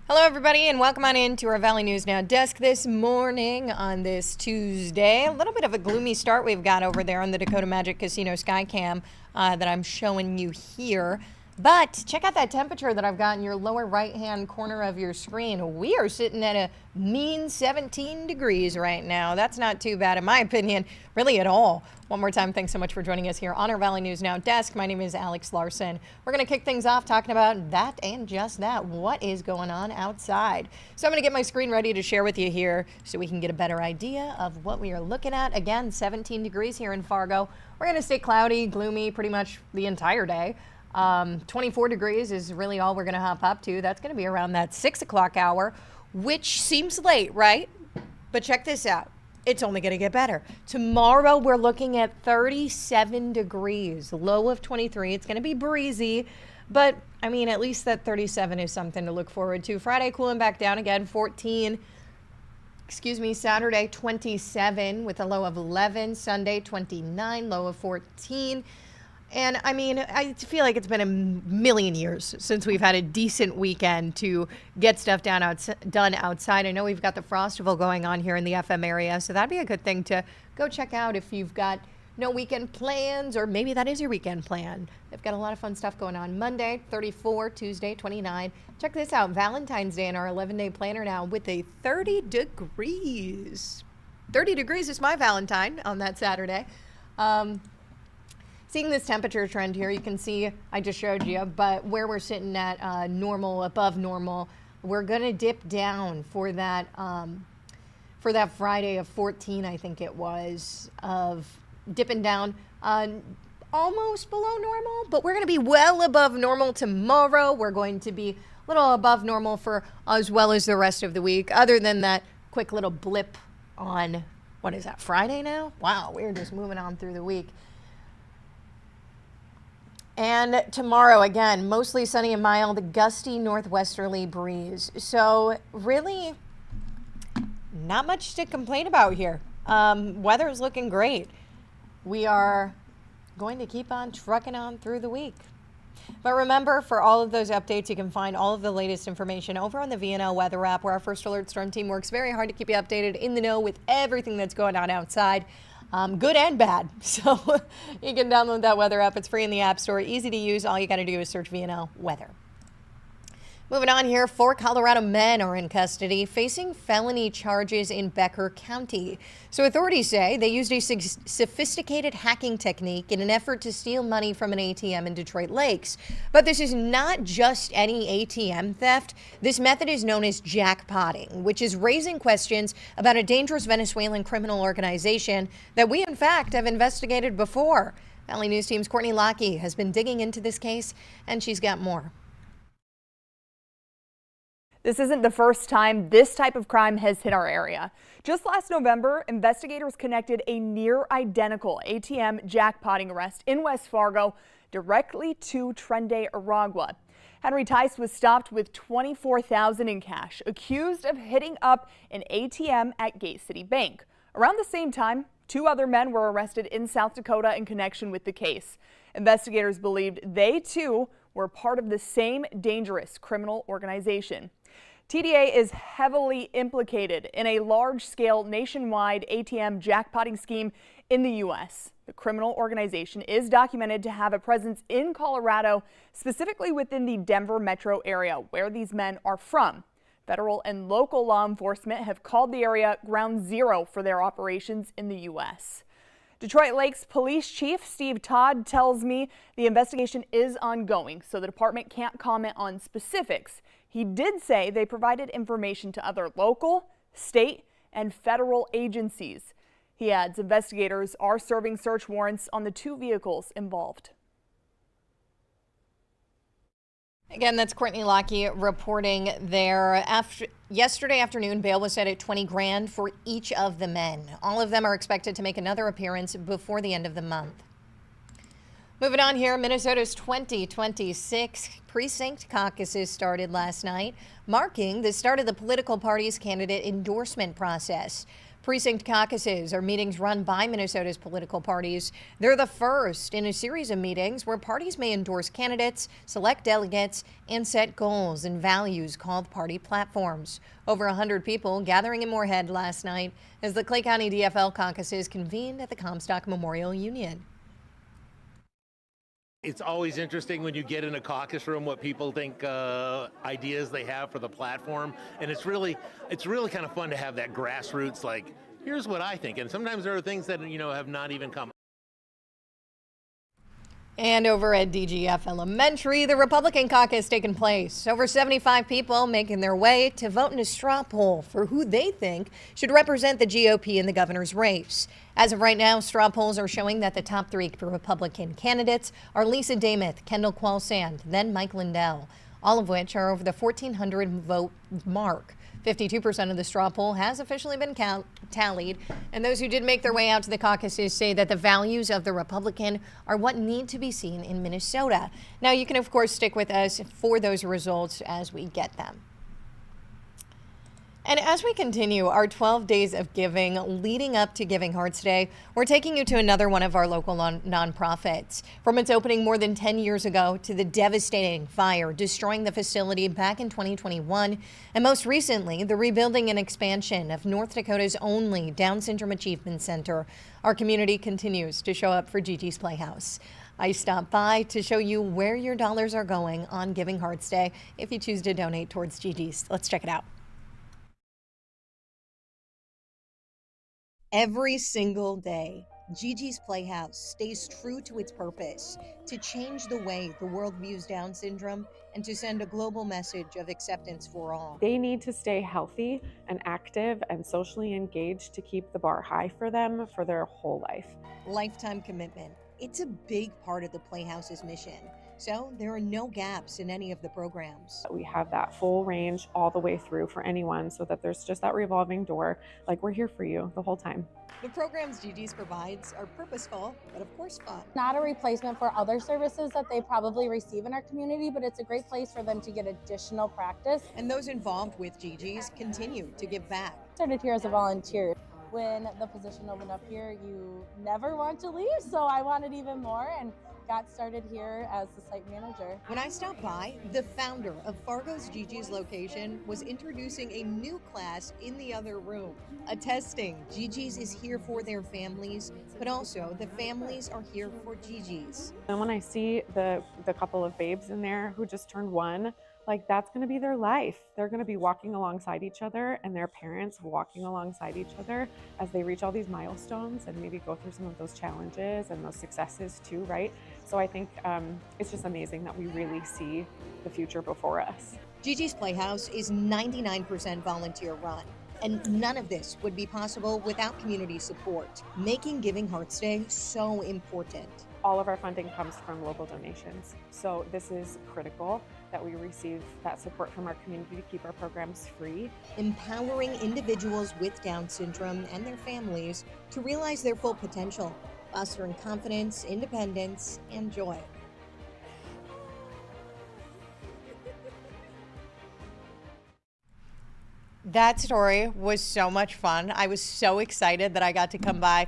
Hello, everybody, and welcome on into our Valley News Now desk this morning on this Tuesday. A little bit of a gloomy start we've got over there on the Dakota Magic Casino Skycam that I'm showing you here. But check out that temperature that I've got in your lower right-hand corner of your screen. We are sitting at a mean 17 degrees right now. That's not too bad, in my opinion, really at all. One more time, thanks so much for joining us here on our Valley News Now desk. My name is Alex Larson. We're going to kick things off talking about that and just that. What is going on outside? So I'm going to get my screen ready to share with you here so we can get a better idea of what we are looking at. Again, 17 degrees here in Fargo. We're going to stay cloudy, gloomy pretty much the entire day. 24 degrees is really all we're going to hop up to. That's going to be around that 6 o'clock hour, which seems late, right? But check this out. It's only going to get better. Tomorrow, we're looking at 37 degrees, low of 23. It's going to be breezy, but I mean, at least that 37 is something to look forward to. Friday, cooling back down again, 14. Saturday, 27 with a low of 11. Sunday, 29, low of 14. And I mean, I feel like it's been a million years since we've had a decent weekend to get stuff done outside. I know we've got the Frostival going on here in the FM area, so that'd be a good thing to go check out if you've got no weekend plans, or maybe that is your weekend plan. They've got a lot of fun stuff going on. Monday, 34, Tuesday, 29. Check this out, Valentine's Day in our 11-day planner now with a 30 degrees. 30 degrees is my Valentine on that Saturday. Seeing this temperature trend here, you can see I just showed you, but where we're sitting at normal, above normal, we're going to dip down for that Friday of 14, I think it was, of dipping down almost below normal, but we're going to be well above normal tomorrow. We're going to be a little above normal for as well as the rest of the week, other than that quick little blip on, what is that, Friday now? Wow, we're just moving on through the week. And tomorrow, again, mostly sunny and mild, gusty northwesterly breeze. So really not much to complain about here. Weather is looking great. We are going to keep on trucking on through the week. But remember, for all of those updates, you can find all of the latest information over on the VNL weather app, where our First Alert Storm team works very hard to keep you updated in the know with everything that's going on outside. Good and bad. So you can download that weather app. It's free in the App Store. Easy to use. All you got to do is search VNL weather. Moving on here, 4 Colorado men are in custody facing felony charges in Becker County. So authorities say they used a sophisticated hacking technique in an effort to steal money from an ATM in Detroit Lakes. But this is not just any ATM theft. This method is known as jackpotting, which is raising questions about a dangerous Venezuelan criminal organization that we, in fact, have investigated before. Valley News Team's Courtney Lockey has been digging into this case, and she's got more. This isn't the first time this type of crime has hit our area. Just last November, investigators connected a near-identical ATM jackpotting arrest in West Fargo directly to Trende Aragua. Henry Tice was stopped with $24,000 in cash, accused of hitting up an ATM at Gate City Bank. Around the same time, 2 other men were arrested in South Dakota in connection with the case. Investigators believed they, too, were part of the same dangerous criminal organization. TDA is heavily implicated in a large-scale nationwide ATM jackpotting scheme in the U.S. The criminal organization is documented to have a presence in Colorado, specifically within the Denver metro area where these men are from. Federal and local law enforcement have called the area ground zero for their operations in the U.S. Detroit Lakes Police Chief Steve Todd tells me the investigation is ongoing, so the department can't comment on specifics. He did say they provided information to other local, state, and federal agencies. He adds investigators are serving search warrants on the 2 vehicles involved. Again, that's Courtney Lockey reporting there. Yesterday afternoon, bail was set at $20,000 for each of the men. All of them are expected to make another appearance before the end of the month. Moving on here, Minnesota's 2026 precinct caucuses started last night, marking the start of the political party's candidate endorsement process. Precinct caucuses are meetings run by Minnesota's political parties. They're the first in a series of meetings where parties may endorse candidates, select delegates, and set goals and values called party platforms. Over 100 people gathering in Moorhead last night as the Clay County DFL caucuses convened at the Comstock Memorial Union. It's always interesting when you get in a caucus room what people think ideas they have for the platform, and it's really kind of fun to have that grassroots, like, here's what I think, and sometimes there are things that have not even come. And over at DGF Elementary, the Republican caucus taking place. Over 75 people making their way to vote in a straw poll for who they think should represent the GOP in the governor's race. As of right now, straw polls are showing that the top three Republican candidates are Lisa Damuth, Kendall Qualsand, then Mike Lindell, all of which are over the 1,400 vote mark. 52% of the straw poll has officially been tallied, and those who did make their way out to the caucuses say that the values of the Republican are what need to be seen in Minnesota. Now, you can, of course, stick with us for those results as we get them. And as we continue our 12 days of giving leading up to Giving Hearts Day, we're taking you to another one of our local nonprofits. From its opening more than 10 years ago to the devastating fire destroying the facility back in 2021, and most recently, the rebuilding and expansion of North Dakota's only Down Syndrome Achievement Center, our community continues to show up for GiGi's Playhouse. I stopped by to show you where your dollars are going on Giving Hearts Day if you choose to donate towards GiGi's. Let's check it out. Every single day, GiGi's Playhouse stays true to its purpose, to change the way the world views Down syndrome and to send a global message of acceptance for all. They need to stay healthy and active and socially engaged to keep the bar high for them for their whole life. Lifetime commitment. It's a big part of the Playhouse's mission. So there are no gaps in any of the programs. We have that full range all the way through for anyone so that there's just that revolving door, like we're here for you the whole time. The programs GiGi's provides are purposeful, but of course fun. Not a replacement for other services that they probably receive in our community, but it's a great place for them to get additional practice. And those involved with GiGi's continue to give back. Started here as a volunteer. When the position opened up here, you never want to leave, so I wanted even more and got started here as the site manager. When I stopped by, the founder of Fargo's GiGi's location was introducing a new class in the other room, attesting GiGi's is here for their families, but also the families are here for GiGi's. And when I see the couple of babes in there who just turned 1, like that's going to be their life. They're going to be walking alongside each other and their parents walking alongside each other as they reach all these milestones and maybe go through some of those challenges and those successes too, right? So I think it's just amazing that we really see the future before us. GiGi's Playhouse is 99% volunteer run, and none of this would be possible without community support, making Giving Hearts Day so important. All of our funding comes from local donations. So this is critical that we receive that support from our community to keep our programs free. Empowering individuals with Down syndrome and their families to realize their full potential, fostering confidence, independence, and joy. That story was so much fun. I was so excited that I got to come by.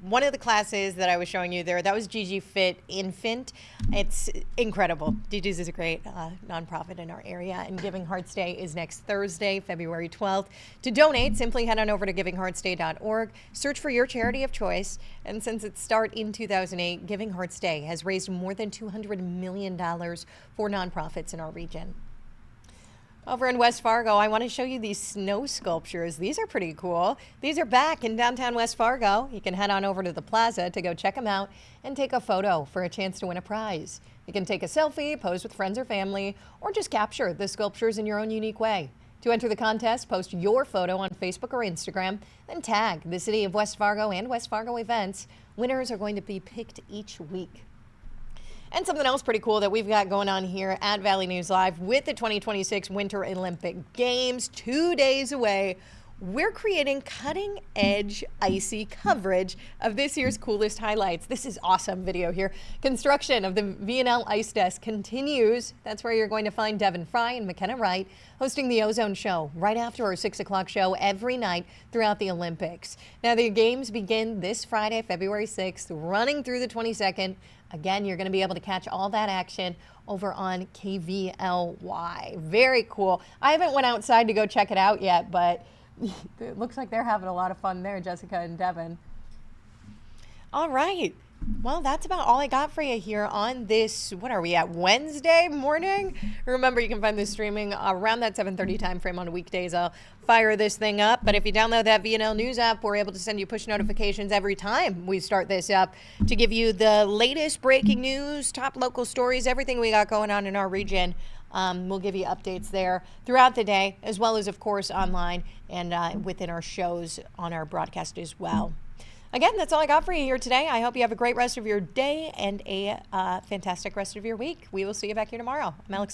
One of the classes that I was showing you there, that was GiGi Fit Infant. It's incredible. GiGi's is a great nonprofit in our area, and Giving Hearts Day is next Thursday, February 12th. To donate, simply head on over to givingheartsday.org, search for your charity of choice, and since its start in 2008, Giving Hearts Day has raised more than $200 million for nonprofits in our region. Over in West Fargo, I want to show you these snow sculptures. These are pretty cool. These are back in downtown West Fargo. You can head on over to the plaza to go check them out and take a photo for a chance to win a prize. You can take a selfie, pose with friends or family, or just capture the sculptures in your own unique way. To enter the contest, post your photo on Facebook or Instagram, then tag the City of West Fargo and West Fargo events. Winners are going to be picked each week. And something else pretty cool that we've got going on here at Valley News Live with the 2026 Winter Olympic Games 2 days away. we're creating cutting edge icy coverage of this year's coolest highlights. This is awesome video here. Construction of the VNL Ice Desk continues. That's where you're going to find Devin Fry and McKenna Wright hosting the Ozone Show right after our 6 o'clock show every night throughout the Olympics. Now the games begin this Friday, February 6th, running through the 22nd. Again, you're going to be able to catch all that action over on KVLY. Very cool. I haven't went outside to go check it out yet, but it looks like they're having a lot of fun there, Jessica and Devin. All right. Well, that's about all I got for you here on this, what are we at, Wednesday morning? Remember, you can find this streaming around that 7:30 time frame on weekdays. I'll fire this thing up. But if you download that VNL News app, we're able to send you push notifications every time we start this up to give you the latest breaking news, top local stories, everything we got going on in our region. We'll give you updates there throughout the day, as well as, of course, online and within our shows on our broadcast as well. Again, that's all I got for you here today. I hope you have a great rest of your day and a fantastic rest of your week. We will see you back here tomorrow. I'm Alex.